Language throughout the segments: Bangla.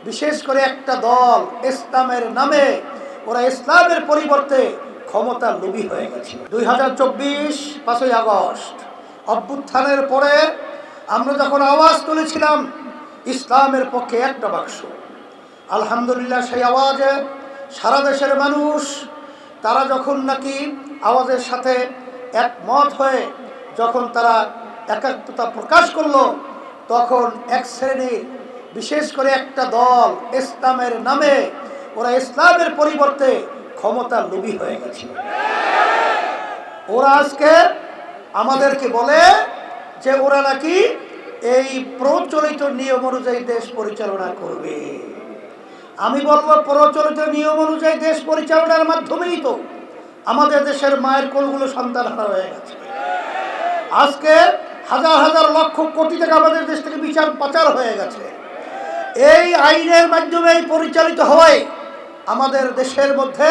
বিশেষ করে একটা দল ইসলামের নামে ওরা ইসলামের পরিবর্তে ক্ষমতা লোভী হয়ে গেছে। 2024 5ই আগস্ট অভ্যুত্থানের পরে আমরা যখন আওয়াজ তুলেছিলাম ইসলামের পক্ষে একটা বাক্স, আলহামদুলিল্লাহ সেই আওয়াজে সারা দেশের মানুষ তারা যখন নাকি আওয়াজের সাথে একমত হয়ে যখন তারা একাত্মতা প্রকাশ করলো, তখন এক শ্রেণীর বিশেষ করে একটা দল ইসলামের নামে ওরা ইসলামের পরিবর্তে ক্ষমতা লোভী হয়ে গেছে। ওরা আজকে আমাদেরকে বলে যে ওরা নাকি এই প্রচলিত নিয়ম অনুযায়ী দেশ পরিচালনা করবে। আমি বলবো প্রচলিত নিয়ম অনুযায়ী দেশ পরিচালনার মাধ্যমেই তো আমাদের দেশের মায়ের কোলগুলো সন্তানহারা হয়ে গেছে। আজকে হাজার হাজার লক্ষ কোটি টাকা আমাদের দেশ থেকে বিচার পাচার হয়ে গেছে। এই আইনের মাধ্যমেই পরিচালিত হয় আমাদের দেশের মধ্যে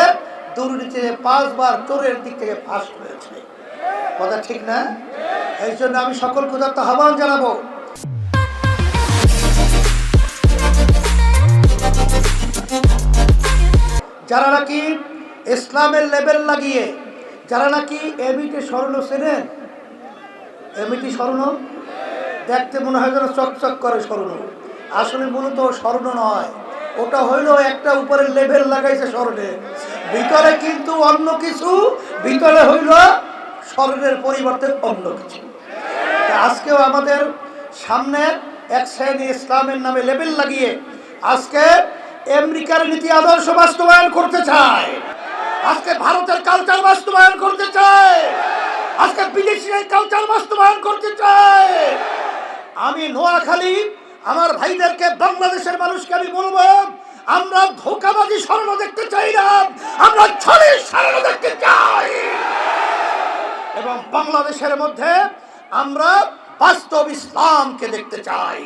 দুর্নীতিতে 5 বার চোরের দিক থেকে ফাঁস হয়েছে। কথা ঠিক না? এই জন্য আমি সকল ক্ষুধার্ত আহ্বান জানাবো, যারা নাকি ইসলামের লেবেল লাগিয়ে যারা নাকি এমইটি স্বর্ণ চেনেন, এমইটি স্বর্ণ দেখতে মনে হয় যেন চকচক করে স্বর্ণ, আসলে মূলত স্বর্ণ নয়, ওটা হইল একটা উপরে লেবেল লাগাইছে স্বর্ণের, ভিতরে কিন্তু অন্য কিছু, ভিতরে হইল স্বর্ণের পরিবর্তে অন্য কিছু। আজকেও আমাদের সামনে এক শ্রেণী ইসলামের নামে লেবেল লাগিয়ে আজকে আমেরিকার নীতি আদর্শ বাস্তবায়ন করতে চায়, আজকে ভারতের কালচার বাস্তবায়ন করতে চায়, আজকে বিদেশি কালচার বাস্তবায়ন করতে চায়। আমি নোয়াখালী আমার ভাইদেরকে, বাংলাদেশের মানুষকে আমি বলবো, আমরা ধোঁকাবাজি স্বর্ণ দেখতে চাই না, আমরা ছড়ির স্বর্ণ দেখতে চাই, এবং বাংলাদেশের মধ্যে আমরা বাস্তব ইসলামকে দেখতে চাই।